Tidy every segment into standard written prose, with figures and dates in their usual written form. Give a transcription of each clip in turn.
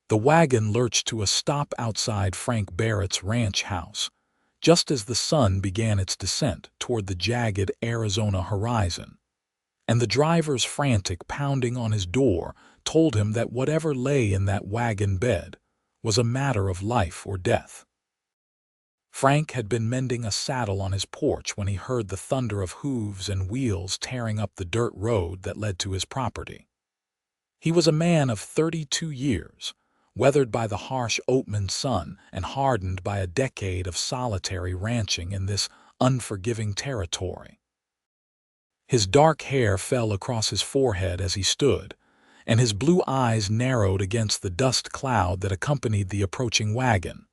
The wagon lurched to a stop outside Frank Barrett's ranch house, just as the sun began its descent toward the jagged Arizona horizon, and the driver's frantic pounding on his door told him that whatever lay in that wagon bed was a matter of life or death. Frank had been mending a saddle on his porch when he heard the thunder of hooves and wheels tearing up the dirt road that led to his property. He was a man of 32 years, weathered by the harsh Oatman sun and hardened by a decade of solitary ranching in this unforgiving territory. His dark hair fell across his forehead as he stood, and his blue eyes narrowed against the dust cloud that accompanied the approaching wagon.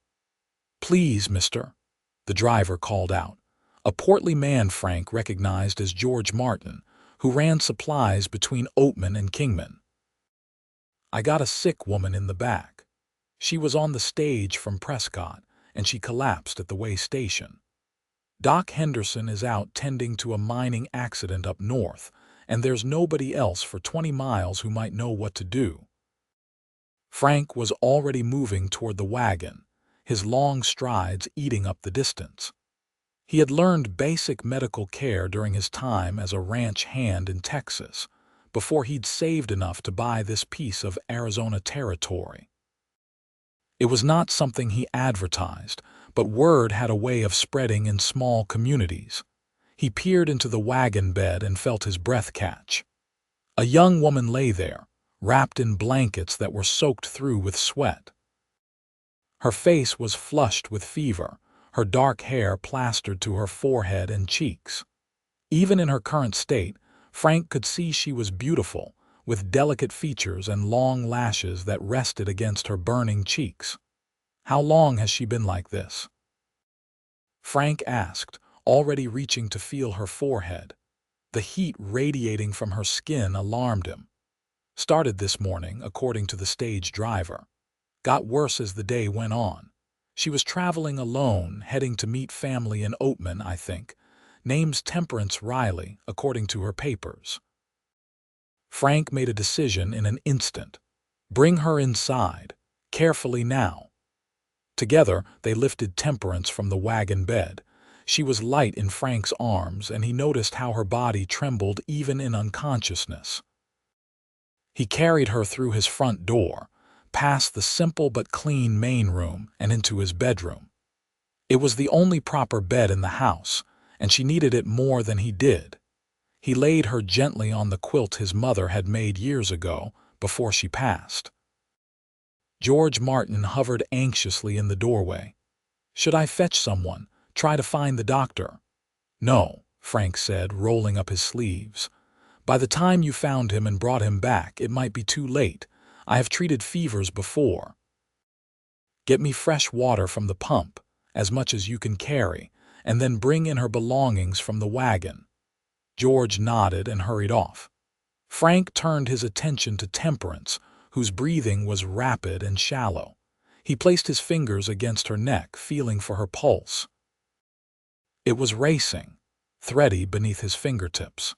"Please, mister," the driver called out, a portly man Frank recognized as George Martin, who ran supplies between Oatman and Kingman. "I got a sick woman in the back. She was on the stage from Prescott, and she collapsed at the way station. Doc Henderson is out tending to a mining accident up north, and there's nobody else for 20 miles who might know what to do." Frank was already moving toward the wagon, his long strides eating up the distance. He had learned basic medical care during his time as a ranch hand in Texas, before he'd saved enough to buy this piece of Arizona territory. It was not something he advertised, but word had a way of spreading in small communities. He peered into the wagon bed and felt his breath catch. A young woman lay there, wrapped in blankets that were soaked through with sweat. Her face was flushed with fever, her dark hair plastered to her forehead and cheeks. Even in her current state, Frank could see she was beautiful, with delicate features and long lashes that rested against her burning cheeks. "How long has she been like this?" Frank asked, already reaching to feel her forehead. The heat radiating from her skin alarmed him. "Started this morning, according to the stage driver. Got worse as the day went on. She was traveling alone, heading to meet family in Oatman, I think. Name's Temperance Riley, according to her papers." Frank made a decision in an instant. Bring her inside, carefully now. Together, they lifted Temperance from the wagon bed. She was light in Frank's arms, and he noticed how her body trembled even in unconsciousness. He carried her through his front door, past the simple but clean main room, and into his bedroom. It was the only proper bed in the house, and she needed it more than he did. He laid her gently on the quilt his mother had made years ago, before she passed. George Martin hovered anxiously in the doorway. "Should I fetch someone? Try to find the doctor?" "No," Frank said, rolling up his sleeves. "By the time you found him and brought him back, it might be too late. I have treated fevers before. Get me fresh water from the pump, as much as you can carry, and then bring in her belongings from the wagon." George nodded and hurried off. Frank turned his attention to Temperance, whose breathing was rapid and shallow. He placed his fingers against her neck, feeling for her pulse. It was racing, thready beneath his fingertips.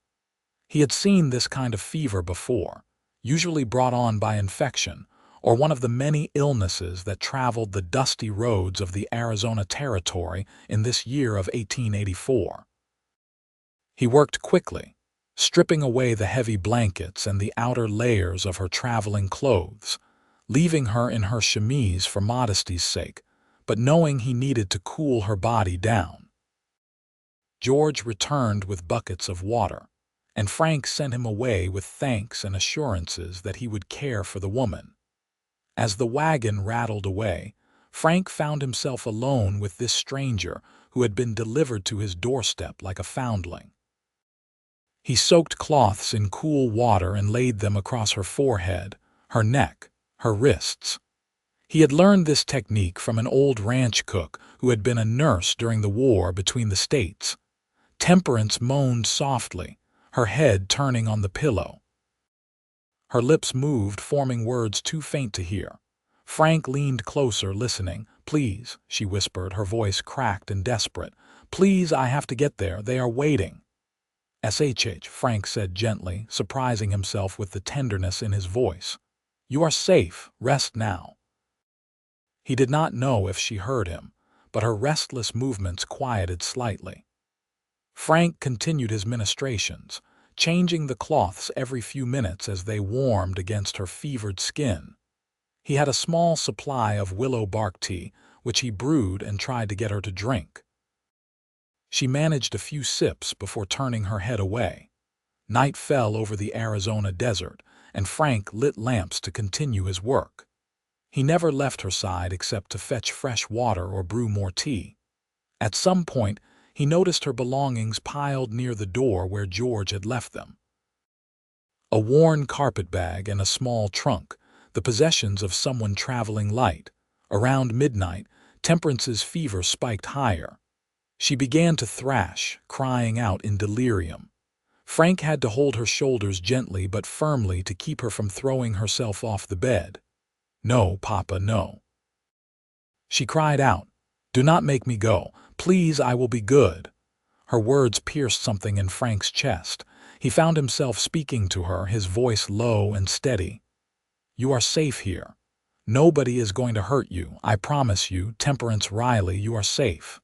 He had seen this kind of fever before, usually brought on by infection or one of the many illnesses that traveled the dusty roads of the Arizona Territory in this year of 1884. He worked quickly, stripping away the heavy blankets and the outer layers of her traveling clothes, leaving her in her chemise for modesty's sake, but knowing he needed to cool her body down. George returned with buckets of water, and Frank sent him away with thanks and assurances that he would care for the woman. As the wagon rattled away, Frank found himself alone with this stranger who had been delivered to his doorstep like a foundling. He soaked cloths in cool water and laid them across her forehead, her neck, her wrists. He had learned this technique from an old ranch cook who had been a nurse during the war between the states. Temperance moaned softly, her head turning on the pillow. Her lips moved, forming words too faint to hear. Frank leaned closer, listening. "Please," she whispered, her voice cracked and desperate. "Please, I have to get there. They are waiting." "SHH," Frank said gently, surprising himself with the tenderness in his voice. "You are safe. Rest now. He did not know if she heard him, but her restless movements quieted slightly. Frank continued his ministrations, changing the cloths every few minutes as they warmed against her fevered skin. He had a small supply of willow bark tea, which he brewed and tried to get her to drink. She managed a few sips before turning her head away. Night fell over the Arizona desert, and Frank lit lamps to continue his work. He never left her side except to fetch fresh water or brew more tea. At some point, he noticed her belongings piled near the door where George had left them. A worn carpetbag and a small trunk, the possessions of someone traveling light. Around midnight, Temperance's fever spiked higher. She began to thrash, crying out in delirium. Frank had to hold her shoulders gently but firmly to keep her from throwing herself off the bed. "No, Papa, no." She cried out, "Do not make me go. Please, I will be good." Her words pierced something in Frank's chest. He found himself speaking to her, his voice low and steady. "You are safe here. Nobody is going to hurt you. I promise you, Temperance Riley, you are safe."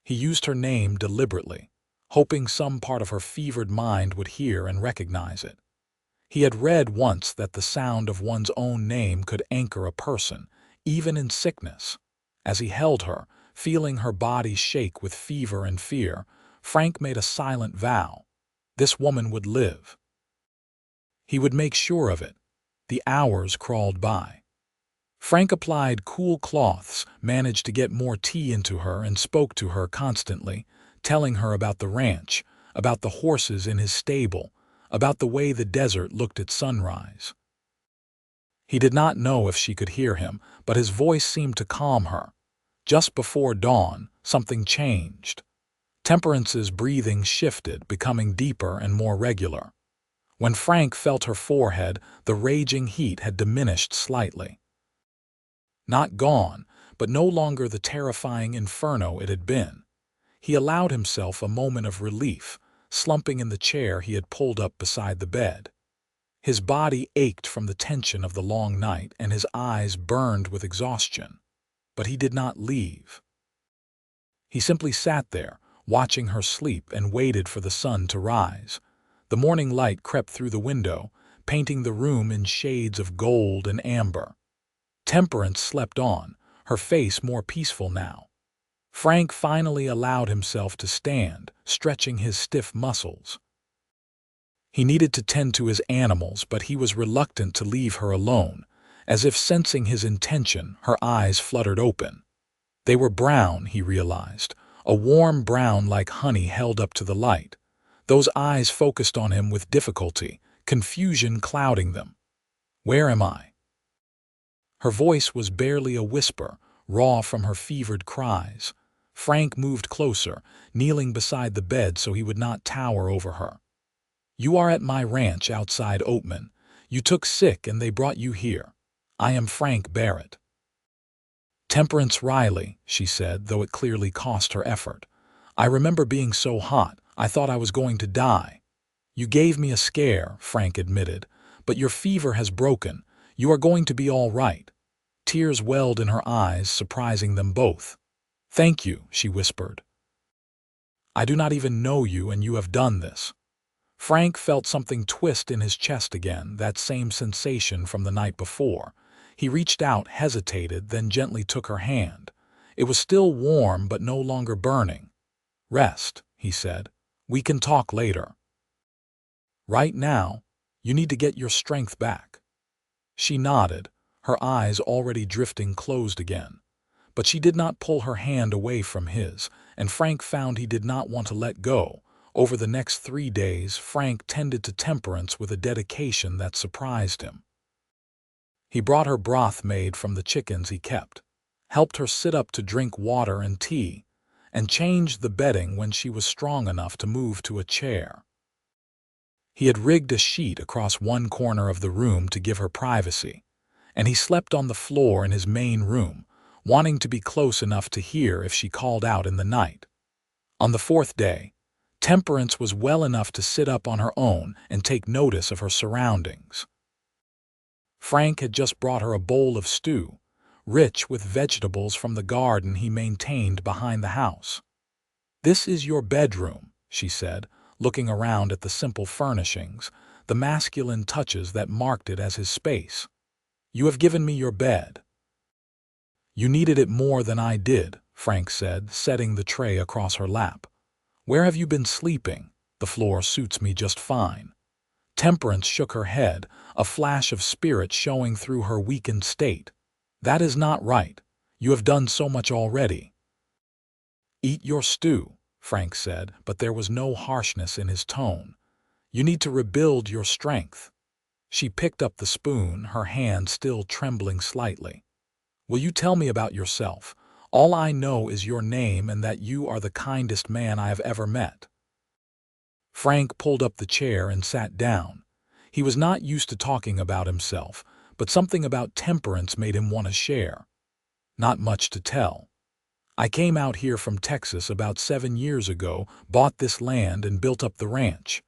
He used her name deliberately, hoping some part of her fevered mind would hear and recognize it. He had read once that the sound of one's own name could anchor a person, even in sickness. As he held her, feeling her body shake with fever and fear, Frank made a silent vow. This woman would live. He would make sure of it. The hours crawled by. Frank applied cool cloths, managed to get more tea into her, and spoke to her constantly, telling her about the ranch, about the horses in his stable, about the way the desert looked at sunrise. He did not know if she could hear him, but his voice seemed to calm her. Just before dawn, something changed. Temperance's breathing shifted, becoming deeper and more regular. When Frank felt her forehead, the raging heat had diminished slightly. Not gone, but no longer the terrifying inferno it had been. He allowed himself a moment of relief, slumping in the chair he had pulled up beside the bed. His body ached from the tension of the long night, and his eyes burned with exhaustion. But he did not leave. He simply sat there, watching her sleep, and waited for the sun to rise. The morning light crept through the window, painting the room in shades of gold and amber. Temperance slept on, her face more peaceful now. Frank finally allowed himself to stand, stretching his stiff muscles. He needed to tend to his animals, but he was reluctant to leave her alone. As if sensing his intention, her eyes fluttered open. They were brown, he realized, a warm brown like honey held up to the light. Those eyes focused on him with difficulty, confusion clouding them. "Where am I?" Her voice was barely a whisper, raw from her fevered cries. Frank moved closer, kneeling beside the bed so he would not tower over her. "You are at my ranch outside Oatman. You took sick and they brought you here. I am Frank Barrett." "Temperance Riley," she said, though it clearly cost her effort. "I remember being so hot, I thought I was going to die." "You gave me a scare," Frank admitted, "but your fever has broken. You are going to be all right." Tears welled in her eyes, surprising them both. "Thank you," she whispered. "I do not even know you, and you have done this." Frank felt something twist in his chest again, that same sensation from the night before. He reached out, hesitated, then gently took her hand. It was still warm but no longer burning. "Rest," he said. "We can talk later. Right now, you need to get your strength back." She nodded, her eyes already drifting closed again. But she did not pull her hand away from his, and Frank found he did not want to let go. Over the next 3 days, Frank tended to Temperance with a dedication that surprised him. He brought her broth made from the chickens he kept, helped her sit up to drink water and tea, and changed the bedding when she was strong enough to move to a chair. He had rigged a sheet across one corner of the room to give her privacy, and he slept on the floor in his main room, wanting to be close enough to hear if she called out in the night. On the 4th day, Temperance was well enough to sit up on her own and take notice of her surroundings. Frank had just brought her a bowl of stew, rich with vegetables from the garden he maintained behind the house. "This is your bedroom," she said, looking around at the simple furnishings, the masculine touches that marked it as his space. "You have given me your bed." "You needed it more than I did," Frank said, setting the tray across her lap. "Where have you been sleeping? The floor suits me just fine." Temperance shook her head, a flash of spirit showing through her weakened state. "That is not right. You have done so much already." "Eat your stew," Frank said, but there was no harshness in his tone. "You need to rebuild your strength." She picked up the spoon, her hand still trembling slightly. "Will you tell me about yourself? All I know is your name and that you are the kindest man I have ever met." Frank pulled up the chair and sat down. He was not used to talking about himself, but something about Temperance made him want to share. "Not much to tell. I came out here from Texas about 7 years ago, bought this land and built up the ranch.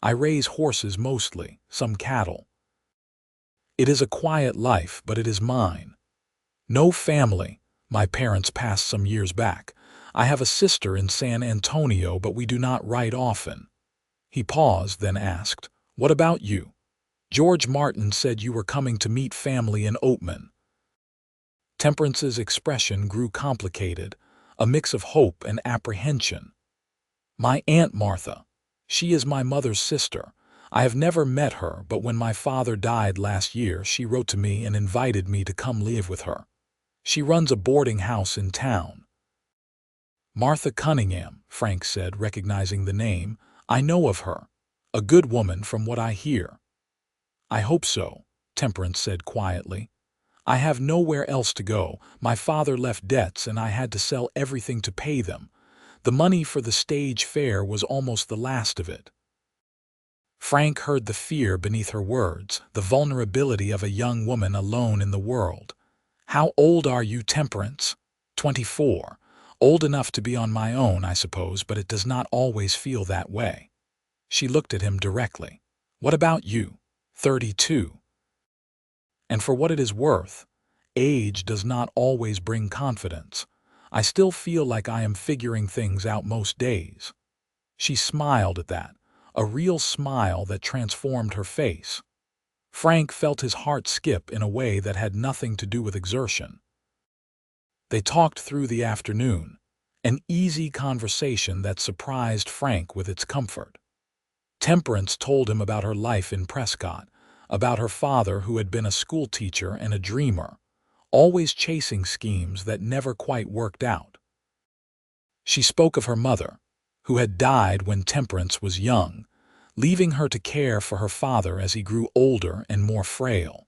I raise horses mostly, some cattle. It is a quiet life, but it is mine. No family. My parents passed some years back. I have a sister in San Antonio, but we do not write often." He paused, then asked, "What about you? George Martin said you were coming to meet family in Oatman." Temperance's expression grew complicated, a mix of hope and apprehension. "My Aunt Martha. She is my mother's sister. I have never met her, but when my father died last year, she wrote to me and invited me to come live with her. She runs a boarding house in town." "Martha Cunningham," Frank said, recognizing the name. "I know of her. A good woman from what I hear." "I hope so," Temperance said quietly. "I have nowhere else to go. My father left debts and I had to sell everything to pay them. The money for the stage fare was almost the last of it." Frank heard the fear beneath her words, the vulnerability of a young woman alone in the world. "How old are you, Temperance?" 24. "Old enough to be on my own, I suppose, but it does not always feel that way." She looked at him directly. "What about you?" 32. "And for what it is worth, age does not always bring confidence. I still feel like I am figuring things out most days." She smiled at that, a real smile that transformed her face. Frank felt his heart skip in a way that had nothing to do with exertion. They talked through the afternoon, an easy conversation that surprised Frank with its comfort. Temperance told him about her life in Prescott, about her father who had been a schoolteacher and a dreamer, always chasing schemes that never quite worked out. She spoke of her mother, who had died when Temperance was young, leaving her to care for her father as he grew older and more frail.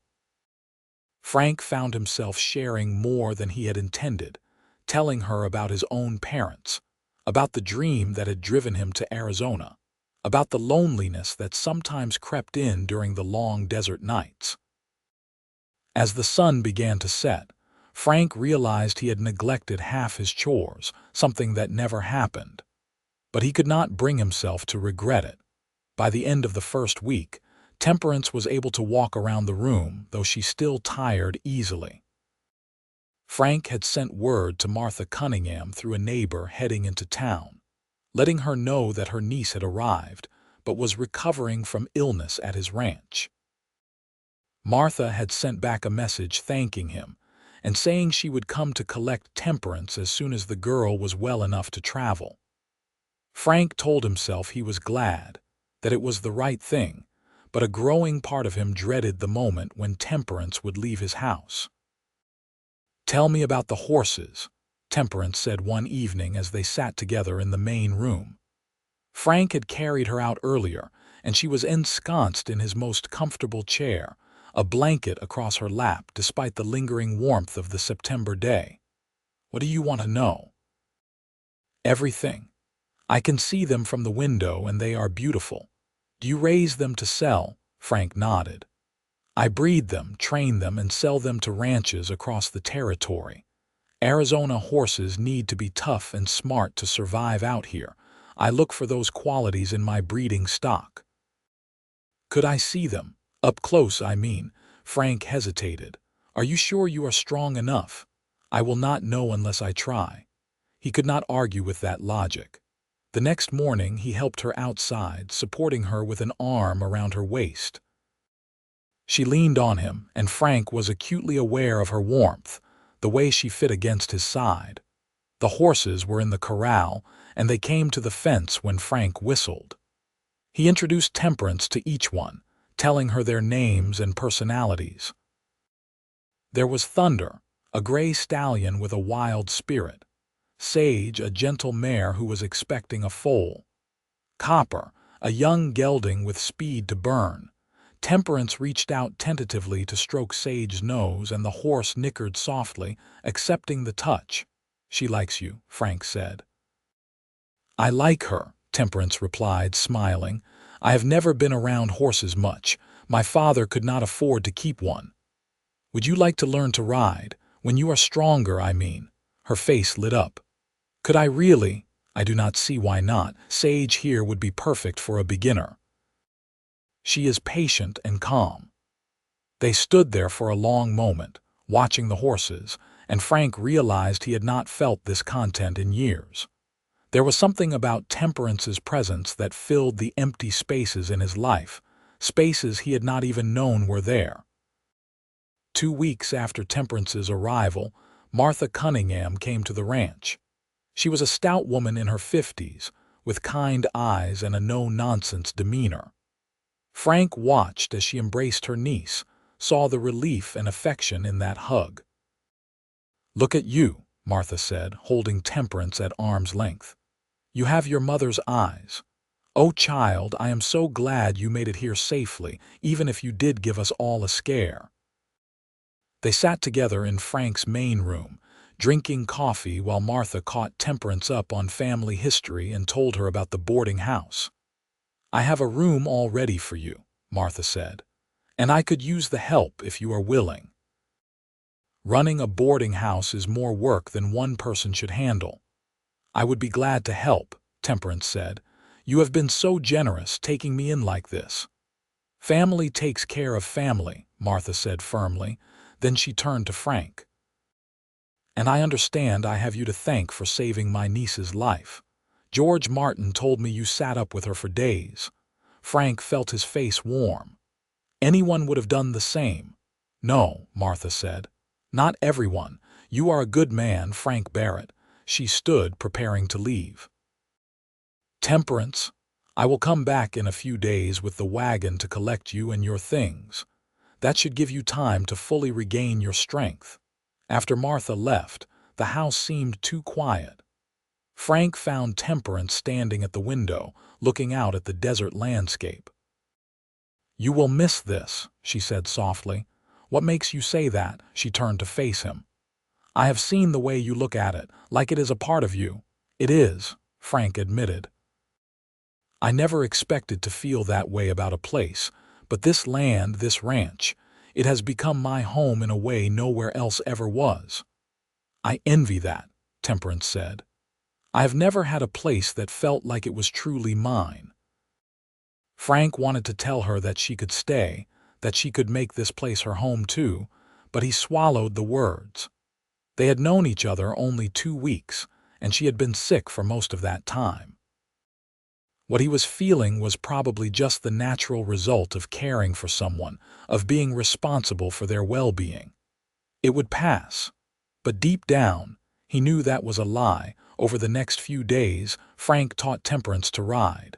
Frank found himself sharing more than he had intended, telling her about his own parents, about the dream that had driven him to Arizona, about the loneliness that sometimes crept in during the long desert nights. As the sun began to set, Frank realized he had neglected half his chores, something that never happened. But he could not bring himself to regret it. By the end of the first week, Temperance was able to walk around the room, though she still tired easily. Frank had sent word to Martha Cunningham through a neighbor heading into town, letting her know that her niece had arrived, but was recovering from illness at his ranch. Martha had sent back a message thanking him and saying she would come to collect Temperance as soon as the girl was well enough to travel. Frank told himself he was glad, that it was the right thing, but a growing part of him dreaded the moment when Temperance would leave his house. "Tell me about the horses," Temperance said one evening as they sat together in the main room. Frank had carried her out earlier, and she was ensconced in his most comfortable chair, a blanket across her lap despite the lingering warmth of the September day. "What do you want to know?" "Everything. I can see them from the window and they are beautiful. Do you raise them to sell?" Frank nodded. "I breed them, train them, and sell them to ranches across the territory. Arizona horses need to be tough and smart to survive out here. I look for those qualities in my breeding stock." "Could I see them? Up close, I mean." Frank hesitated. Are you sure you are strong enough? I will not know unless I try. He could not argue with that logic. The next morning he helped her outside, supporting her with an arm around her waist. She leaned on him, and Frank was acutely aware of her warmth, the way she fit against his side. The horses were in the corral, and they came to the fence when Frank whistled. He introduced Temperance to each one, telling her their names and personalities. There was Thunder, a gray stallion with a wild spirit. Sage, a gentle mare who was expecting a foal. Copper, a young gelding with speed to burn. Temperance reached out tentatively to stroke Sage's nose, and the horse nickered softly, accepting the touch. She likes you, Frank said. I like her, Temperance replied, smiling. I have never been around horses much. My father could not afford to keep one. Would you like to learn to ride? When you are stronger, I mean. Her face lit up. Could I really? I do not see why not. Sage here would be perfect for a beginner. She is patient and calm. They stood there for a long moment, watching the horses, and Frank realized he had not felt this content in years. There was something about Temperance's presence that filled the empty spaces in his life, spaces he had not even known were there. 2 weeks after Temperance's arrival, Martha Cunningham came to the ranch. She was a stout woman in her 50s, with kind eyes and a no-nonsense demeanor. Frank watched as she embraced her niece, saw the relief and affection in that hug. Look at you, Martha said, holding Temperance at arm's length. You have your mother's eyes. Oh, child, I am so glad you made it here safely, even if you did give us all a scare. They sat together in Frank's main room, drinking coffee while Martha caught Temperance up on family history and told her about the boarding house. I have a room all ready for you, Martha said, and I could use the help if you are willing. Running a boarding house is more work than one person should handle. I would be glad to help, Temperance said. You have been so generous taking me in like this. Family takes care of family, Martha said firmly. Then she turned to Frank. And I understand I have you to thank for saving my niece's life. George Martin told me you sat up with her for days. Frank felt his face warm. Anyone would have done the same. No, Martha said. Not everyone. You are a good man, Frank Barrett. She stood, preparing to leave. Temperance, I will come back in a few days with the wagon to collect you and your things. That should give you time to fully regain your strength. After Martha left, the house seemed too quiet. Frank found Temperance standing at the window, looking out at the desert landscape. You will miss this, she said softly. What makes you say that? She turned to face him. I have seen the way you look at it, like it is a part of you. It is, Frank admitted. I never expected to feel that way about a place, but this land, this ranch, it has become my home in a way nowhere else ever was. I envy that, Temperance said. I have never had a place that felt like it was truly mine. Frank wanted to tell her that she could stay, that she could make this place her home too, but he swallowed the words. They had known each other only 2 weeks, and she had been sick for most of that time. What he was feeling was probably just the natural result of caring for someone, of being responsible for their well-being. It would pass. But deep down, he knew that was a lie. Over the next few days, Frank taught Temperance to ride.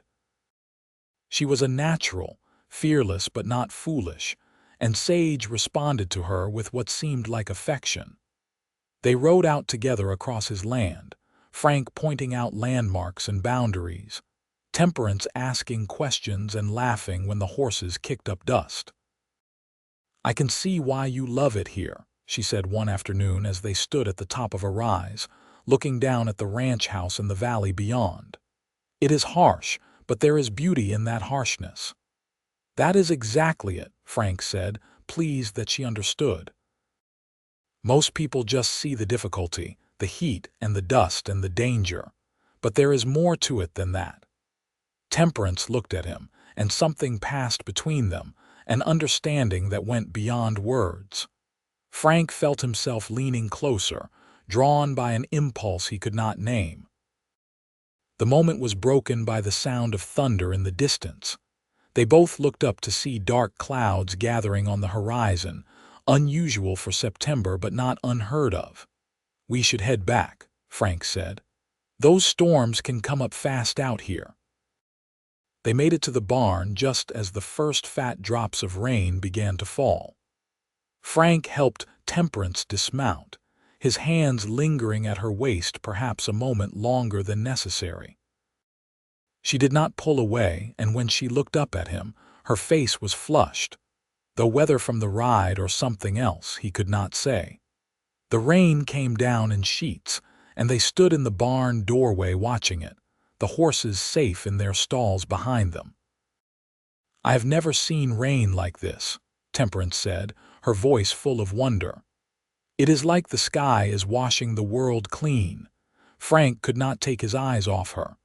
She was a natural, fearless but not foolish, and Sage responded to her with what seemed like affection. They rode out together across his land, Frank pointing out landmarks and boundaries, Temperance asking questions and laughing when the horses kicked up dust. I can see why you love it here, she said one afternoon as they stood at the top of a rise, looking down at the ranch house and the valley beyond. It is harsh, but there is beauty in that harshness. That is exactly it, Frank said, pleased that she understood. Most people just see the difficulty, the heat and the dust and the danger, but there is more to it than that. Temperance looked at him, and something passed between them, an understanding that went beyond words. Frank felt himself leaning closer, drawn by an impulse he could not name. The moment was broken by the sound of thunder in the distance. They both looked up to see dark clouds gathering on the horizon, unusual for September but not unheard of. "We should head back," Frank said. "Those storms can come up fast out here." They made it to the barn just as the first fat drops of rain began to fall. Frank helped Temperance dismount, his hands lingering at her waist perhaps a moment longer than necessary. She did not pull away, and when she looked up at him, her face was flushed, though whether from the ride or something else he could not say. The rain came down in sheets, and they stood in the barn doorway watching it, the horses safe in their stalls behind them. "I have never seen rain like this," Temperance said, her voice full of wonder. "It is like the sky is washing the world clean." Frank could not take his eyes off her.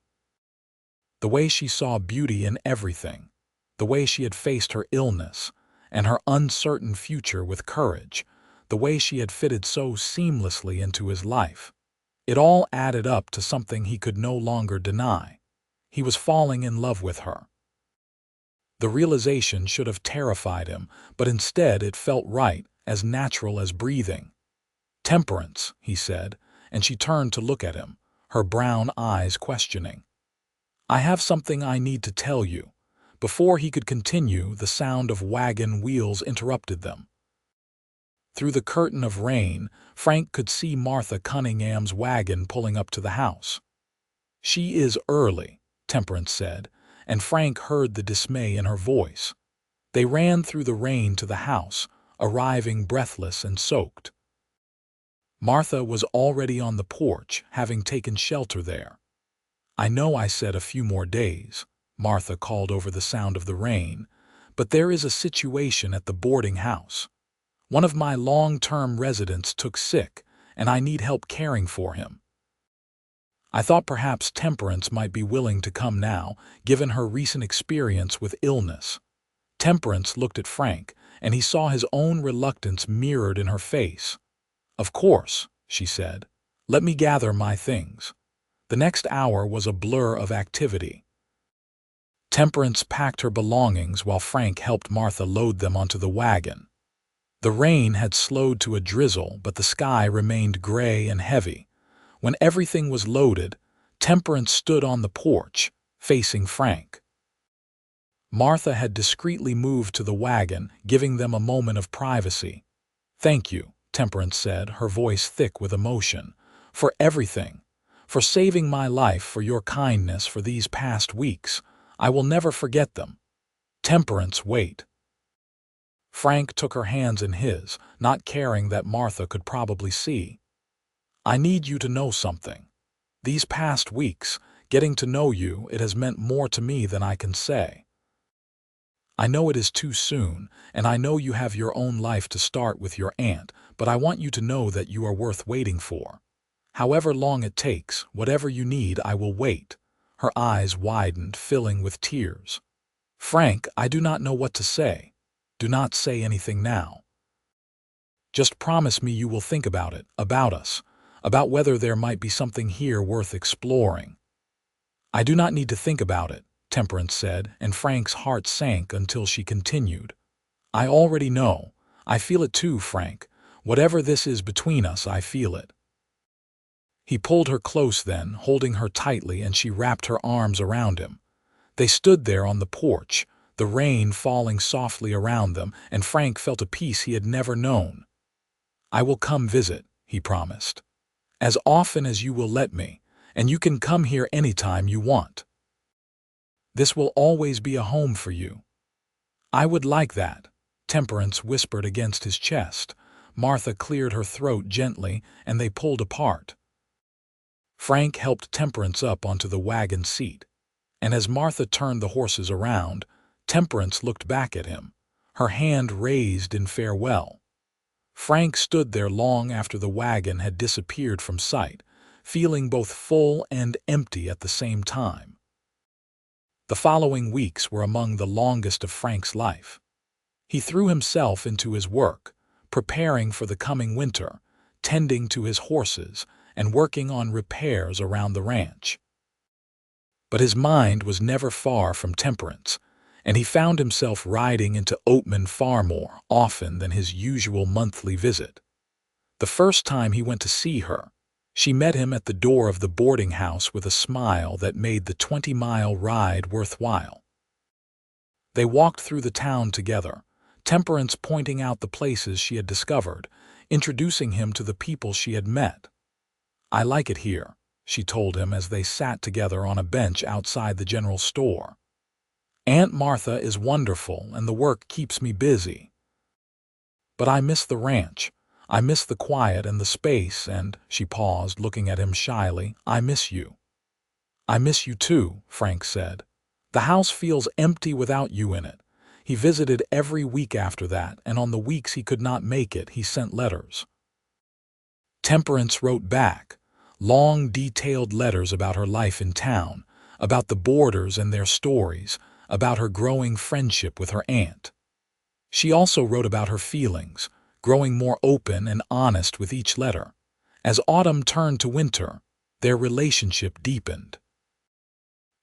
The way she saw beauty in everything, the way she had faced her illness and her uncertain future with courage, the way she had fitted so seamlessly into his life. It all added up to something he could no longer deny. He was falling in love with her. The realization should have terrified him, but instead it felt right, as natural as breathing. "Temperance," he said, and she turned to look at him, her brown eyes questioning. "I have something I need to tell you." Before he could continue, the sound of wagon wheels interrupted them. Through the curtain of rain, Frank could see Martha Cunningham's wagon pulling up to the house. "She is early," Temperance said, and Frank heard the dismay in her voice. They ran through the rain to the house, arriving breathless and soaked. Martha was already on the porch, having taken shelter there. "I know I said a few more days," Martha called over the sound of the rain, "but there is a situation at the boarding house. One of my long-term residents took sick, and I need help caring for him." I thought perhaps Temperance might be willing to come now, given her recent experience with illness. Temperance looked at Frank, and he saw his own reluctance mirrored in her face. "Of course," she said. "Let me gather my things." The next hour was a blur of activity. Temperance packed her belongings while Frank helped Martha load them onto the wagon. The rain had slowed to a drizzle, but the sky remained gray and heavy. When everything was loaded, Temperance stood on the porch, facing Frank. Martha had discreetly moved to the wagon, giving them a moment of privacy. "Thank you," Temperance said, her voice thick with emotion, "for everything. For saving my life, for your kindness for these past weeks. I will never forget them." "Temperance, wait." Frank took her hands in his, not caring that Martha could probably see. "I need you to know something. These past weeks, getting to know you, it has meant more to me than I can say. I know it is too soon, and I know you have your own life to start with your aunt, but I want you to know that you are worth waiting for. However long it takes, whatever you need, I will wait." Her eyes widened, filling with tears. "Frank, I do not know what to say." "Do not say anything now. Just promise me you will think about it, about us, about whether there might be something here worth exploring." "I do not need to think about it," Temperance said, and Frank's heart sank until she continued. "I already know. I feel it too, Frank. Whatever this is between us, I feel it." He pulled her close then, holding her tightly, and she wrapped her arms around him. They stood there on the porch, the rain falling softly around them, and Frank felt a peace he had never known. "I will come visit," he promised. "As often as you will let me, and you can come here anytime you want. This will always be a home for you." "I would like that," Temperance whispered against his chest. Martha cleared her throat gently, and they pulled apart. Frank helped Temperance up onto the wagon seat, and as Martha turned the horses around, Temperance looked back at him, her hand raised in farewell. Frank stood there long after the wagon had disappeared from sight, feeling both full and empty at the same time. The following weeks were among the longest of Frank's life. He threw himself into his work, preparing for the coming winter, tending to his horses, and working on repairs around the ranch. But his mind was never far from Temperance, and he found himself riding into Oatman far more often than his usual monthly visit. The first time he went to see her, she met him at the door of the boarding house with a smile that made the 20-mile ride worthwhile. They walked through the town together, Temperance pointing out the places she had discovered, introducing him to the people she had met. "I like it here," she told him as they sat together on a bench outside the general store. "Aunt Martha is wonderful and the work keeps me busy. But I miss the ranch. I miss the quiet and the space and," she paused, looking at him shyly, "I miss you." "I miss you too," Frank said. "The house feels empty without you in it." He visited every week after that, and on the weeks he could not make it, he sent letters. Temperance wrote back, long, detailed letters about her life in town, about the boarders and their stories, about her growing friendship with her aunt. She also wrote about her feelings, growing more open and honest with each letter. As autumn turned to winter, their relationship deepened.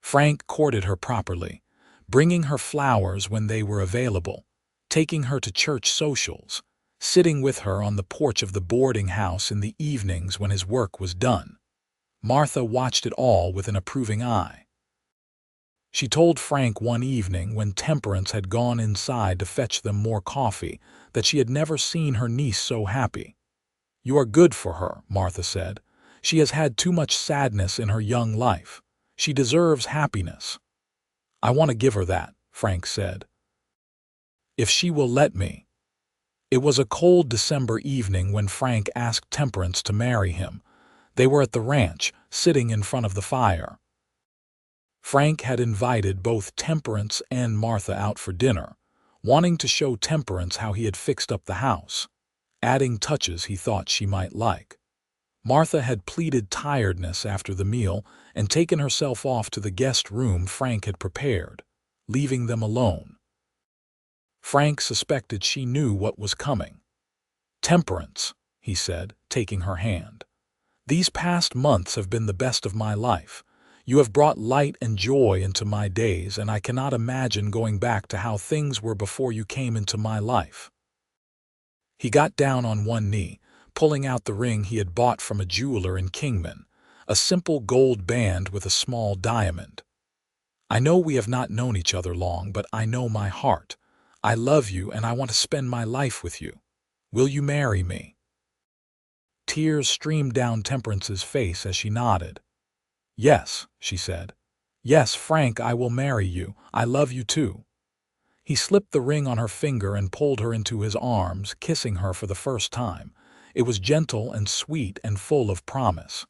Frank courted her properly, bringing her flowers when they were available, taking her to church socials, sitting with her on the porch of the boarding house in the evenings when his work was done. Martha watched it all with an approving eye. She told Frank one evening when Temperance had gone inside to fetch them more coffee that she had never seen her niece so happy. "You are good for her," Martha said. "She has had too much sadness in her young life. She deserves happiness." "I want to give her that," Frank said. "If she will let me." It was a cold December evening when Frank asked Temperance to marry him. They were at the ranch, sitting in front of the fire. Frank had invited both Temperance and Martha out for dinner, wanting to show Temperance how he had fixed up the house, adding touches he thought she might like. Martha had pleaded tiredness after the meal and taken herself off to the guest room Frank had prepared, leaving them alone. Frank suspected she knew what was coming. "Temperance," he said, taking her hand. "These past months have been the best of my life. You have brought light and joy into my days, and I cannot imagine going back to how things were before you came into my life." He got down on one knee, pulling out the ring he had bought from a jeweler in Kingman, a simple gold band with a small diamond. "I know we have not known each other long, but I know my heart. I love you and I want to spend my life with you. Will you marry me?" Tears streamed down Temperance's face as she nodded. "Yes," she said. "Yes, Frank, I will marry you. I love you too." He slipped the ring on her finger and pulled her into his arms, kissing her for the first time. It was gentle and sweet and full of promise.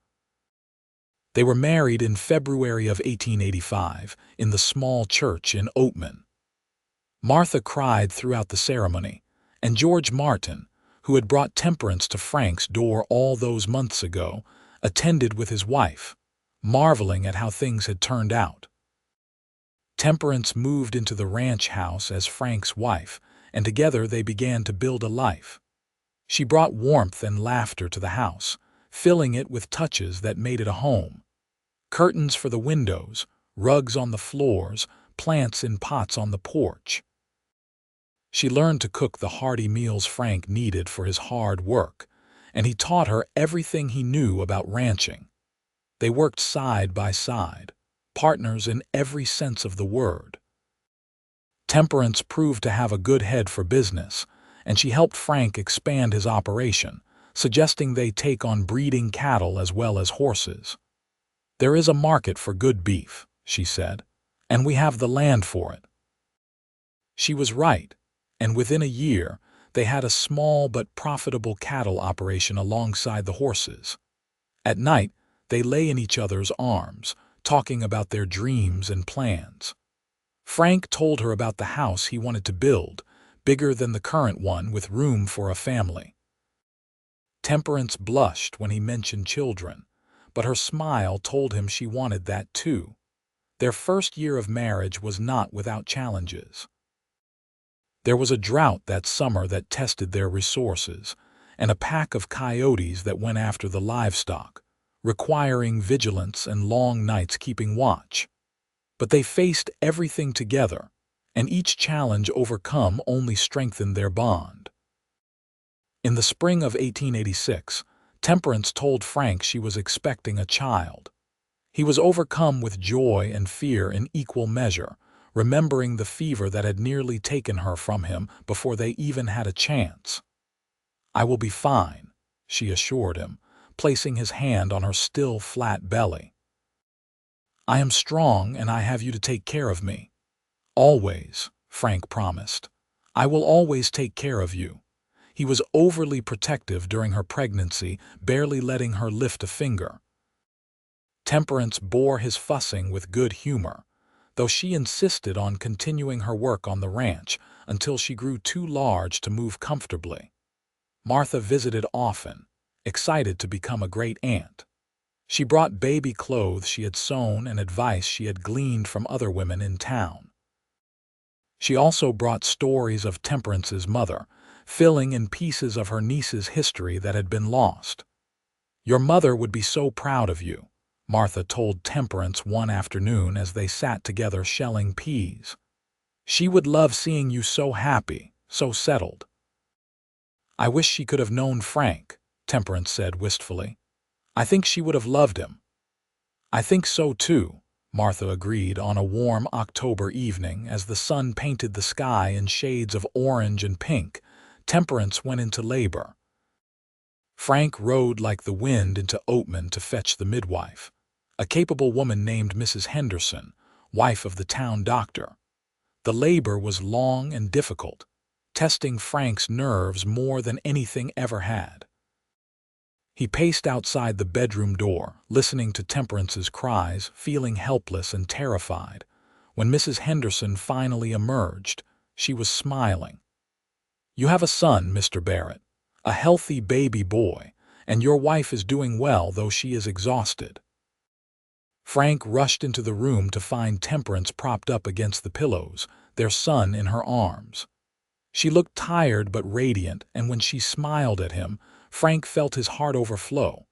They were married in February of 1885 in the small church in Oatman. Martha cried throughout the ceremony, and George Martin, who had brought Temperance to Frank's door all those months ago, attended with his wife, marveling at how things had turned out. Temperance moved into the ranch house as Frank's wife, and together they began to build a life. She brought warmth and laughter to the house, filling it with touches that made it a home. Curtains for the windows, rugs on the floors, plants in pots on the porch. She learned to cook the hearty meals Frank needed for his hard work, and he taught her everything he knew about ranching. They worked side by side, partners in every sense of the word. Temperance proved to have a good head for business, and she helped Frank expand his operation, suggesting they take on breeding cattle as well as horses. "There is a market for good beef," she said, "and we have the land for it." She was right, and within a year they had a small but profitable cattle operation alongside the horses. At night, they lay in each other's arms, talking about their dreams and plans. Frank told her about the house he wanted to build, bigger than the current one with room for a family. Temperance blushed when he mentioned children, but her smile told him she wanted that too. Their first year of marriage was not without challenges. There was a drought that summer that tested their resources, and a pack of coyotes that went after the livestock, requiring vigilance and long nights keeping watch. But they faced everything together, and each challenge overcome only strengthened their bond. In the spring of 1886, Temperance told Frank she was expecting a child. He was overcome with joy and fear in equal measure, remembering the fever that had nearly taken her from him before they even had a chance. "I will be fine," she assured him, placing his hand on her still flat belly. "I am strong and I have you to take care of me." "Always," Frank promised. "I will always take care of you." He was overly protective during her pregnancy, barely letting her lift a finger. Temperance bore his fussing with good humor, though she insisted on continuing her work on the ranch until she grew too large to move comfortably. Martha visited often, excited to become a great aunt. She brought baby clothes she had sewn and advice she had gleaned from other women in town. She also brought stories of Temperance's mother, filling in pieces of her niece's history that had been lost. "Your mother would be so proud of you," Martha told Temperance one afternoon as they sat together shelling peas. "She would love seeing you so happy, so settled." "I wish she could have known Frank," Temperance said wistfully. "I think she would have loved him." "I think so too," Martha agreed on a warm October evening as the sun painted the sky in shades of orange and pink. Temperance went into labor. Frank rode like the wind into Oatman to fetch the midwife, a capable woman named Mrs. Henderson, wife of the town doctor. The labor was long and difficult, testing Frank's nerves more than anything ever had. He paced outside the bedroom door, listening to Temperance's cries, feeling helpless and terrified. When Mrs. Henderson finally emerged, she was smiling. "You have a son, Mr. Barrett, a healthy baby boy, and your wife is doing well, though she is exhausted." Frank rushed into the room to find Temperance propped up against the pillows, their son in her arms. She looked tired but radiant, and when she smiled at him, Frank felt his heart overflow.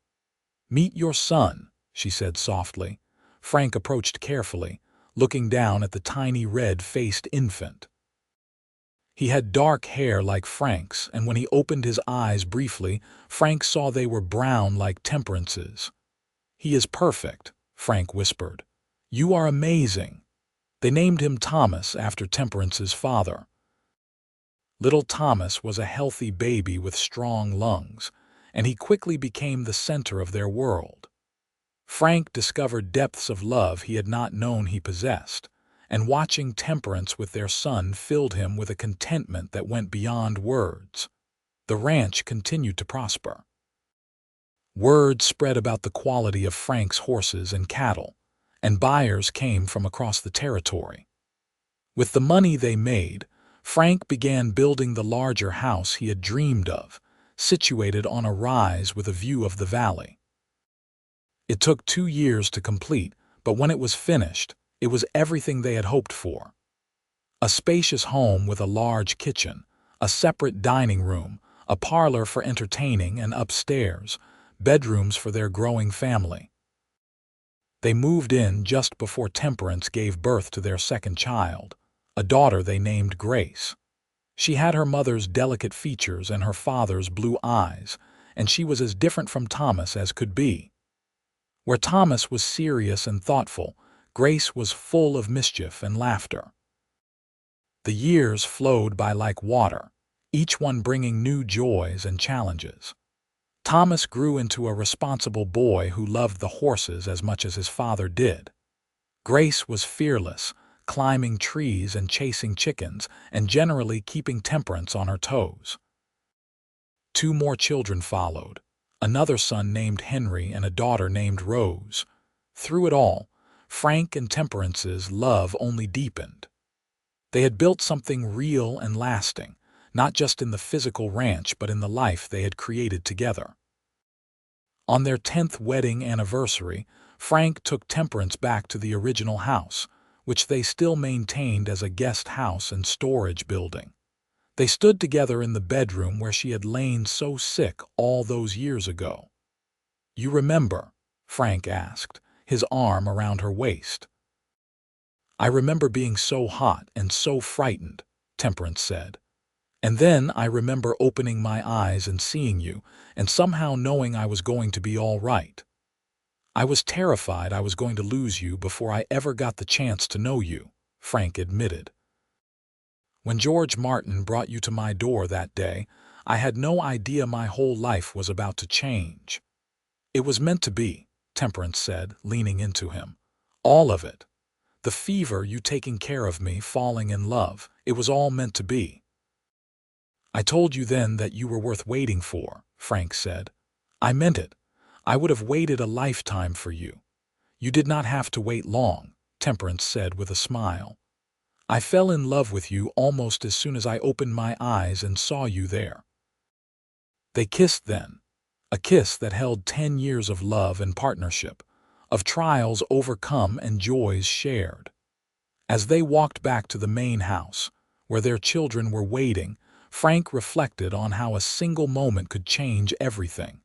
"Meet your son," she said softly. Frank approached carefully, looking down at the tiny red-faced infant. He had dark hair like Frank's, and when he opened his eyes briefly, Frank saw they were brown like Temperance's. "He is perfect," Frank whispered. "You are amazing." They named him Thomas after Temperance's father. Little Thomas was a healthy baby with strong lungs, and he quickly became the center of their world. Frank discovered depths of love he had not known he possessed, and watching Temperance with their son filled him with a contentment that went beyond words. The ranch continued to prosper. Word spread about the quality of Frank's horses and cattle, and buyers came from across the territory. With the money they made, Frank began building the larger house he had dreamed of, situated on a rise with a view of the valley. It took 2 years to complete, but when it was finished, it was everything they had hoped for. A spacious home with a large kitchen, a separate dining room, a parlor for entertaining, and upstairs, bedrooms for their growing family. They moved in just before Temperance gave birth to their second child, a daughter they named Grace. She had her mother's delicate features and her father's blue eyes, and she was as different from Thomas as could be. Where Thomas was serious and thoughtful, Grace was full of mischief and laughter. The years flowed by like water, each one bringing new joys and challenges. Thomas grew into a responsible boy who loved the horses as much as his father did. Grace was fearless, climbing trees and chasing chickens, and generally keeping Temperance on her toes. 2 more children followed, another son named Henry and a daughter named Rose. Through it all, Frank and Temperance's love only deepened. They had built something real and lasting, not just in the physical ranch but in the life they had created together. On their 10th wedding anniversary, Frank took Temperance back to the original house, which they still maintained as a guest house and storage building. They stood together in the bedroom where she had lain so sick all those years ago. "You remember?" Frank asked, his arm around her waist. "I remember being so hot and so frightened," Temperance said. "And then I remember opening my eyes and seeing you, and somehow knowing I was going to be all right. I was terrified I was going to lose you before I ever got the chance to know you," Frank admitted. "When George Martin brought you to my door that day, I had no idea my whole life was about to change." "It was meant to be," Temperance said, leaning into him. "All of it. The fever, you taking care of me, falling in love, it was all meant to be." "I told you then that you were worth waiting for," Frank said. "I meant it. I would have waited a lifetime for you." "You did not have to wait long," Temperance said with a smile. "I fell in love with you almost as soon as I opened my eyes and saw you there." They kissed then, a kiss that held 10 years of love and partnership, of trials overcome and joys shared. As they walked back to the main house, where their children were waiting, Frank reflected on how a single moment could change everything.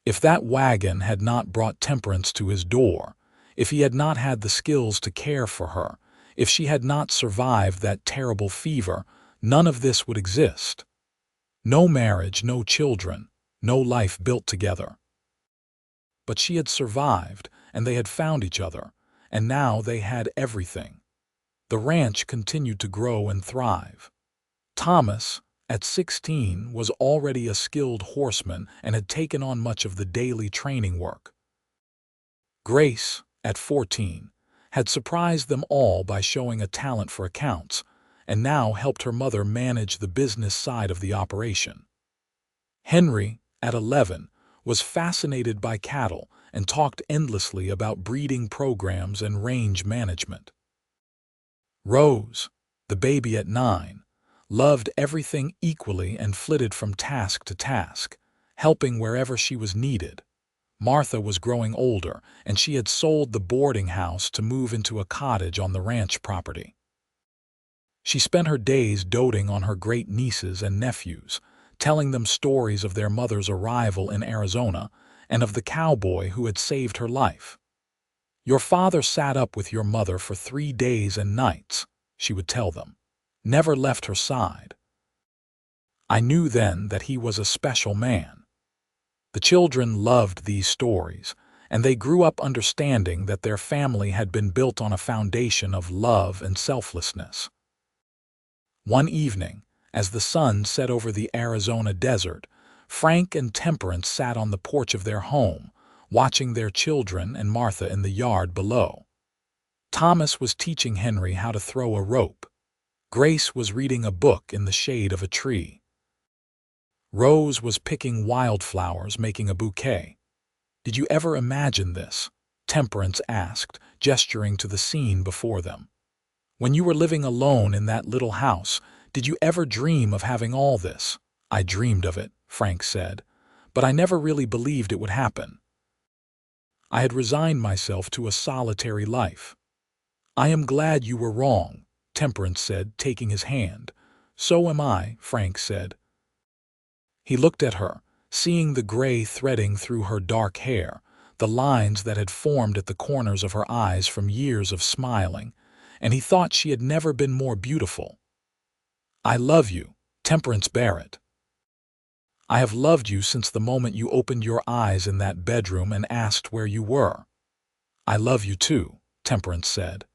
If that wagon had not brought Temperance to his door, if he had not had the skills to care for her, if she had not survived that terrible fever, none of this would exist. No marriage, no children, no life built together. But she had survived, and they had found each other, and now they had everything. The ranch continued to grow and thrive. Thomas, at 16, was already a skilled horseman and had taken on much of the daily training work. Grace, at 14, had surprised them all by showing a talent for accounts, and now helped her mother manage the business side of the operation. Henry, at 11, was fascinated by cattle and talked endlessly about breeding programs and range management. Rose, the baby at 9, loved everything equally and flitted from task to task, helping wherever she was needed. Martha was growing older, and she had sold the boarding house to move into a cottage on the ranch property. She spent her days doting on her great-nieces and nephews, telling them stories of their mother's arrival in Arizona and of the cowboy who had saved her life. "Your father sat up with your mother for 3 days and nights," she would tell them, "never left her side. I knew then that he was a special man." The children loved these stories, and they grew up understanding that their family had been built on a foundation of love and selflessness. One evening, as the sun set over the Arizona desert, Frank and Temperance sat on the porch of their home, watching their children and Martha in the yard below. Thomas was teaching Henry how to throw a rope. Grace was reading a book in the shade of a tree. Rose was picking wildflowers, making a bouquet. "Did you ever imagine this?" Temperance asked, gesturing to the scene before them. "When you were living alone in that little house, did you ever dream of having all this?" "I dreamed of it," Frank said, "but I never really believed it would happen. I had resigned myself to a solitary life." "I am glad you were wrong," Temperance said, taking his hand. "So am I," Frank said. He looked at her, seeing the gray threading through her dark hair, the lines that had formed at the corners of her eyes from years of smiling, and he thought she had never been more beautiful. "I love you, Temperance Barrett. I have loved you since the moment you opened your eyes in that bedroom and asked where you were." "I love you too," Temperance said.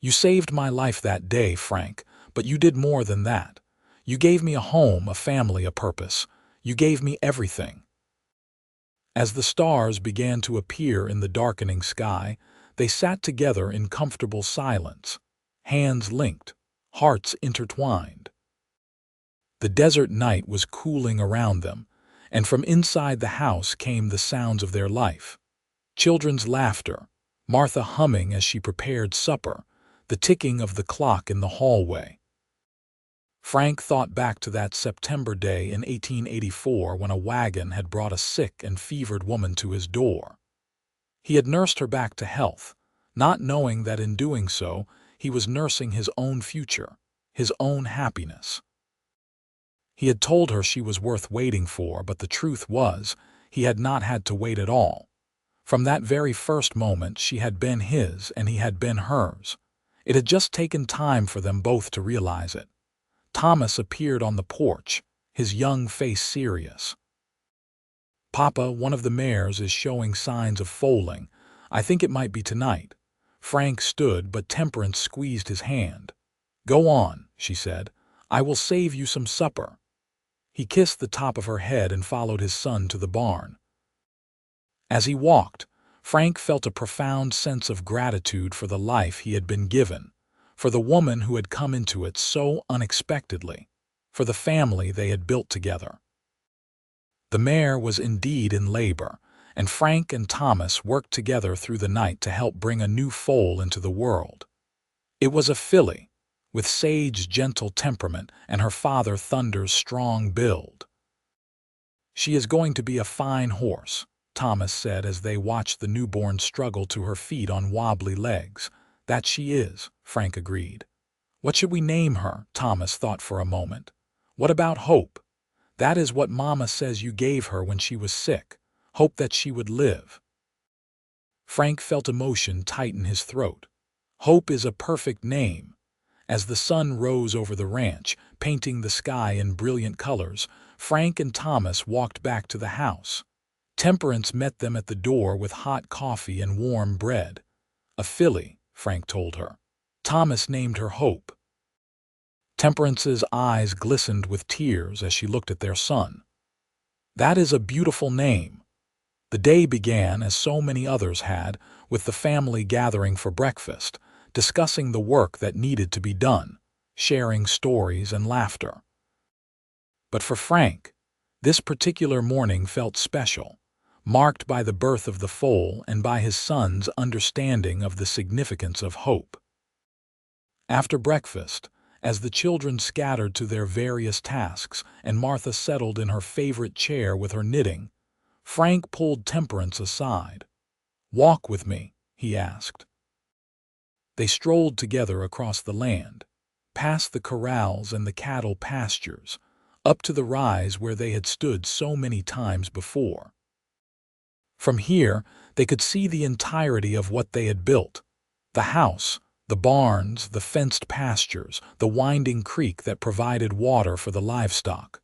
"You saved my life that day, Frank, but you did more than that. You gave me a home, a family, a purpose. You gave me everything." As the stars began to appear in the darkening sky, they sat together in comfortable silence, hands linked, hearts intertwined. The desert night was cooling around them, and from inside the house came the sounds of their life. Children's laughter, Martha humming as she prepared supper, the ticking of the clock in the hallway. Frank thought back to that September day in 1884 when a wagon had brought a sick and fevered woman to his door. He had nursed her back to health, not knowing that in doing so he was nursing his own future, his own happiness. He had told her she was worth waiting for, but the truth was, he had not had to wait at all. From that very first moment, she had been his and he had been hers. It had just taken time for them both to realize it. Thomas appeared on the porch, his young face serious. "Papa, one of the mares is showing signs of foaling. I think it might be tonight." Frank stood, but Temperance squeezed his hand. "Go on," she said. "I will save you some supper." He kissed the top of her head and followed his son to the barn. As he walked, Frank felt a profound sense of gratitude for the life he had been given, for the woman who had come into it so unexpectedly, for the family they had built together. The mare was indeed in labor, and Frank and Thomas worked together through the night to help bring a new foal into the world. It was a filly, with Sage's gentle temperament and her father Thunder's strong build. "She is going to be a fine horse," Thomas said as they watched the newborn struggle to her feet on wobbly legs. "That she is," Frank agreed. "What should we name her?" Thomas thought for a moment. "What about Hope? That is what Mama says you gave her when she was sick. Hope that she would live." Frank felt emotion tighten his throat. Hope is a perfect name. As the sun rose over the ranch, painting the sky in brilliant colors, Frank and Thomas walked back to the house. Temperance met them at the door with hot coffee and warm bread. "A filly," Frank told her. "Thomas named her Hope." Temperance's eyes glistened with tears as she looked at their son. "That is a beautiful name." The day began, as so many others had, with the family gathering for breakfast, discussing the work that needed to be done, sharing stories and laughter. But for Frank, this particular morning felt special, marked by the birth of the foal and by his son's understanding of the significance of hope. After breakfast, as the children scattered to their various tasks and Martha settled in her favorite chair with her knitting, Frank pulled Temperance aside. "Walk with me," he asked. They strolled together across the land, past the corrals and the cattle pastures, up to the rise where they had stood so many times before. From here, they could see the entirety of what they had built: the house, the barns, the fenced pastures, the winding creek that provided water for the livestock.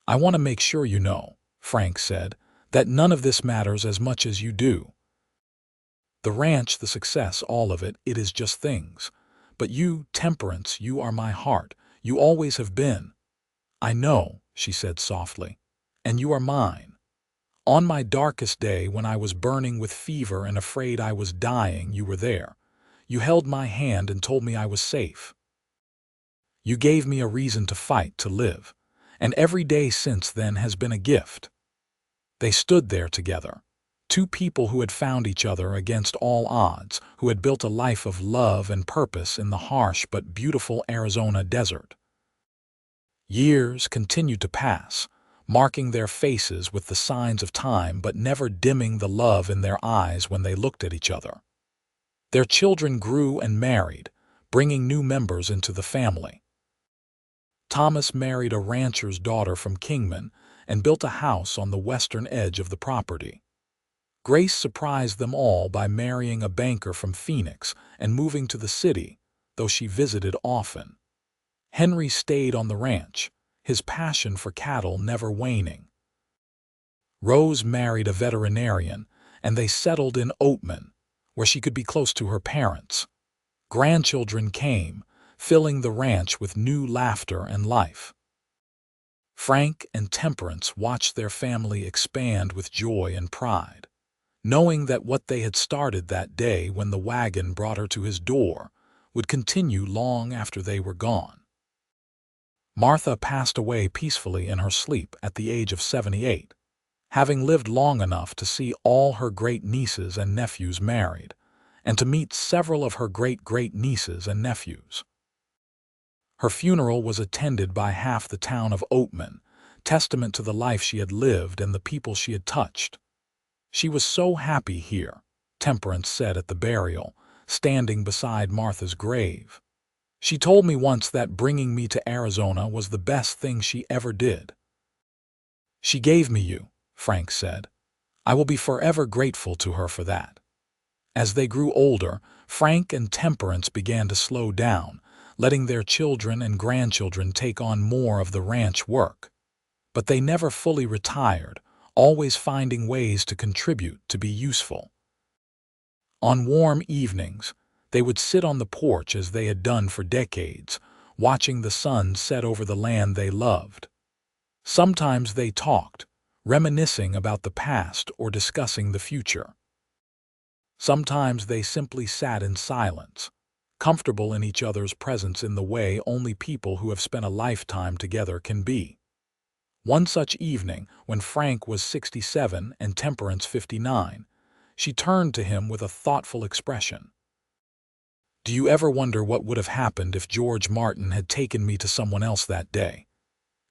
"I want to make sure you know," Frank said, "that none of this matters as much as you do. The ranch, the success, all of it, it is just things. But you, Temperance, you are my heart. You always have been." "I know," she said softly, "and you are mine. On my darkest day, when I was burning with fever and afraid I was dying, you were there. You held my hand and told me I was safe. You gave me a reason to fight, to live, and every day since then has been a gift." They stood there together, two people who had found each other against all odds, who had built a life of love and purpose in the harsh but beautiful Arizona desert. Years continued to pass, marking their faces with the signs of time but never dimming the love in their eyes when they looked at each other. Their children grew and married, bringing new members into the family. Thomas married a rancher's daughter from Kingman and built a house on the western edge of the property. Grace surprised them all by marrying a banker from Phoenix and moving to the city, though she visited often. Henry stayed on the ranch, his passion for cattle never waning. Rose married a veterinarian, and they settled in Oatman, where she could be close to her parents. Grandchildren came, filling the ranch with new laughter and life. Frank and Temperance watched their family expand with joy and pride, knowing that what they had started that day when the wagon brought her to his door would continue long after they were gone. Martha passed away peacefully in her sleep at the age of 78, having lived long enough to see all her great-nieces and nephews married, and to meet several of her great-great-nieces and nephews. Her funeral was attended by half the town of Oatman, testament to the life she had lived and the people she had touched. "She was so happy here," Temperance said at the burial, standing beside Martha's grave. She told me once that bringing me to Arizona was the best thing she ever did. She gave me you, Frank said. I will be forever grateful to her for that. As they grew older, Frank and Temperance began to slow down, letting their children and grandchildren take on more of the ranch work. But they never fully retired, always finding ways to contribute, to be useful. On warm evenings, they would sit on the porch as they had done for decades, watching the sun set over the land they loved. Sometimes they talked, reminiscing about the past or discussing the future. Sometimes they simply sat in silence, comfortable in each other's presence in the way only people who have spent a lifetime together can be. One such evening, when Frank was 67 and Temperance 59, she turned to him with a thoughtful expression. Do you ever wonder what would have happened if George Martin had taken me to someone else that day?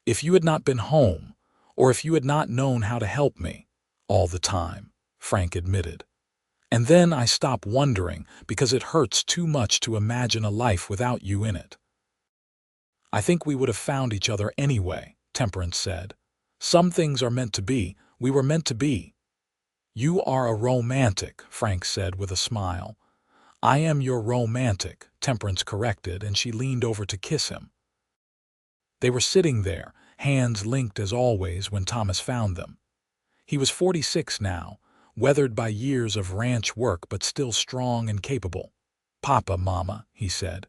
If you had not been home, or if you had not known how to help me all the time, Frank admitted. And then I stop wondering because it hurts too much to imagine a life without you in it. I think we would have found each other anyway, Temperance said. Some things are meant to be. We were meant to be. You are a romantic, Frank said with a smile. I am your romantic, Temperance corrected, and she leaned over to kiss him. They were sitting there, hands linked as always, when Thomas found them. He was 46 now, weathered by years of ranch work but still strong and capable. Papa, Mama, he said.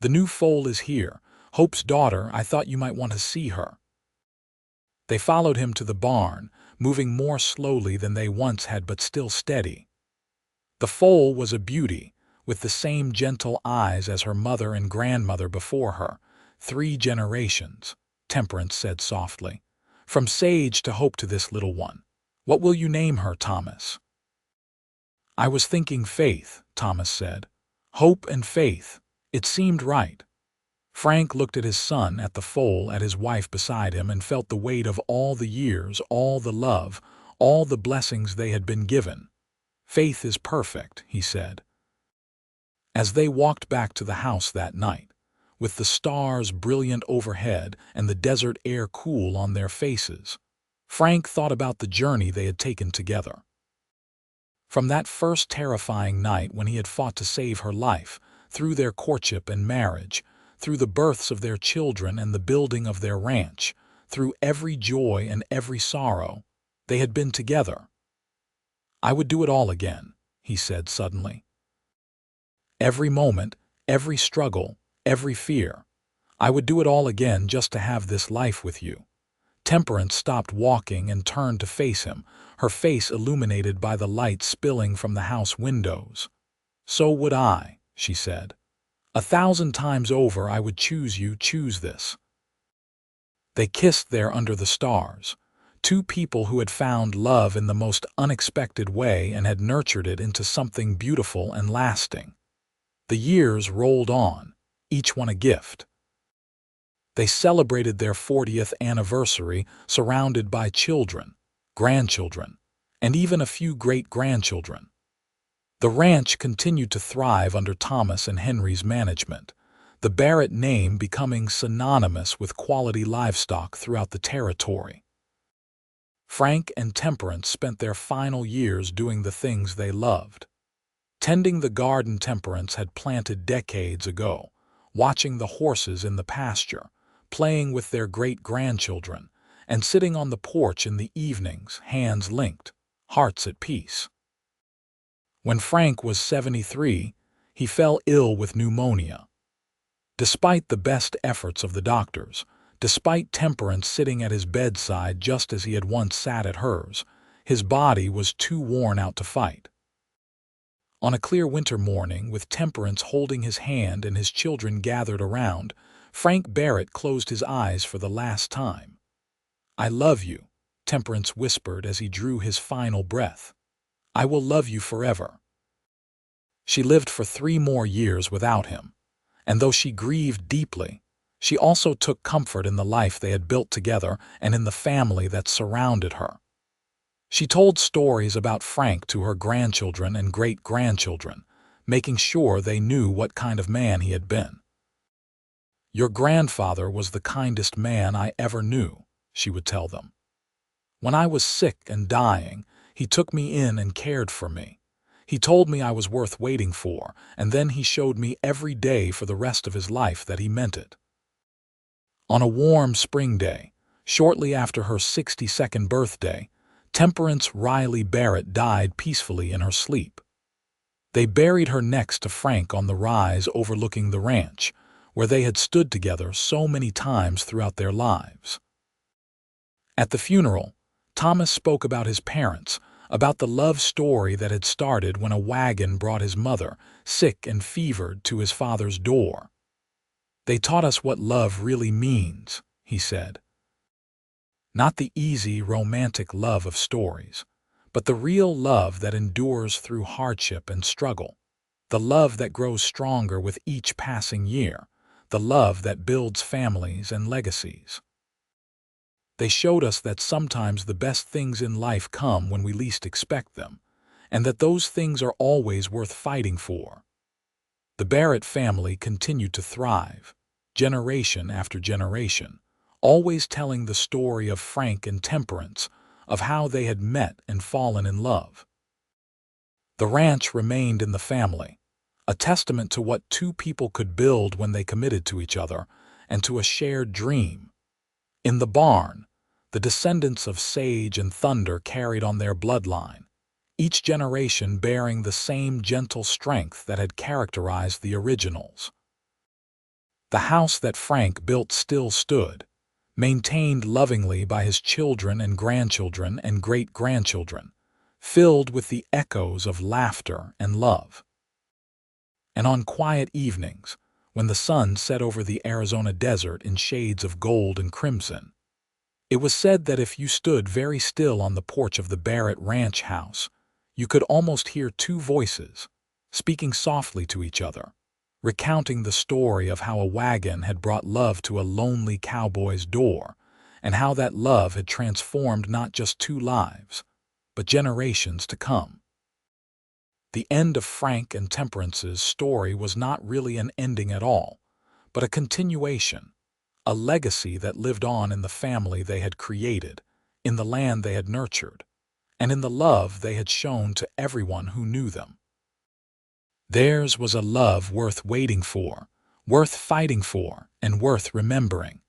The new foal is here. Hope's daughter. I thought you might want to see her. They followed him to the barn, moving more slowly than they once had but still steady. The foal was a beauty, with the same gentle eyes as her mother and grandmother before her. 3 generations, Temperance said softly. From Sage to Hope to this little one. What will you name her, Thomas? I was thinking Faith, Thomas said. Hope and Faith. It seemed right. Frank looked at his son, at the foal, at his wife beside him, and felt the weight of all the years, all the love, all the blessings they had been given. Faith is perfect, he said. As they walked back to the house that night, with the stars brilliant overhead and the desert air cool on their faces, Frank thought about the journey they had taken together. From that first terrifying night when he had fought to save her life, through their courtship and marriage, through the births of their children and the building of their ranch, through every joy and every sorrow, they had been together. I would do it all again, he said suddenly. Every moment, every struggle, every fear. I would do it all again just to have this life with you. Temperance stopped walking and turned to face him, her face illuminated by the light spilling from the house windows. So would I, she said. 1,000 times over I would choose you, choose this. They kissed there under the stars, 2 people who had found love in the most unexpected way and had nurtured it into something beautiful and lasting. The years rolled on, each one a gift. They celebrated their 40th anniversary surrounded by children, grandchildren, and even a few great-grandchildren. The ranch continued to thrive under Thomas and Henry's management, the Barrett name becoming synonymous with quality livestock throughout the territory. Frank and Temperance spent their final years doing the things they loved. Tending the garden Temperance had planted decades ago, watching the horses in the pasture, playing with their great-grandchildren, and sitting on the porch in the evenings, hands linked, hearts at peace. When Frank was 73, he fell ill with pneumonia. Despite the best efforts of the doctors, despite Temperance sitting at his bedside just as he had once sat at hers, his body was too worn out to fight. On a clear winter morning, with Temperance holding his hand and his children gathered around, Frank Barrett closed his eyes for the last time. I love you, Temperance whispered as he drew his final breath. I will love you forever. She lived for 3 more years without him, and though she grieved deeply, she also took comfort in the life they had built together and in the family that surrounded her. She told stories about Frank to her grandchildren and great-grandchildren, making sure they knew what kind of man he had been. "Your grandfather was the kindest man I ever knew," she would tell them. "When I was sick and dying, he took me in and cared for me. He told me I was worth waiting for, and then he showed me every day for the rest of his life that he meant it." On a warm spring day, shortly after her 62nd birthday, Temperance Riley Barrett died peacefully in her sleep. They buried her next to Frank on the rise overlooking the ranch, where they had stood together so many times throughout their lives. At the funeral, Thomas spoke about his parents, about the love story that had started when a wagon brought his mother, sick and fevered, to his father's door. "They taught us what love really means," he said. "Not the easy, romantic love of stories, but the real love that endures through hardship and struggle, the love that grows stronger with each passing year, the love that builds families and legacies. They showed us that sometimes the best things in life come when we least expect them, and that those things are always worth fighting for." The Barrett family continued to thrive, generation after generation, always telling the story of Frank and Temperance, of how they had met and fallen in love. The ranch remained in the family, a testament to what two people could build when they committed to each other and to a shared dream. In the barn, the descendants of Sage and Thunder carried on their bloodline, each generation bearing the same gentle strength that had characterized the originals. The house that Frank built still stood, maintained lovingly by his children and grandchildren and great-grandchildren, filled with the echoes of laughter and love. And on quiet evenings, when the sun set over the Arizona desert in shades of gold and crimson, it was said that if you stood very still on the porch of the Barrett ranch house, you could almost hear two voices, speaking softly to each other, recounting the story of how a wagon had brought love to a lonely cowboy's door, and how that love had transformed not just two lives, but generations to come. The end of Frank and Temperance's story was not really an ending at all, but a continuation, a legacy that lived on in the family they had created, in the land they had nurtured, and in the love they had shown to everyone who knew them. Theirs was a love worth waiting for, worth fighting for, and worth remembering.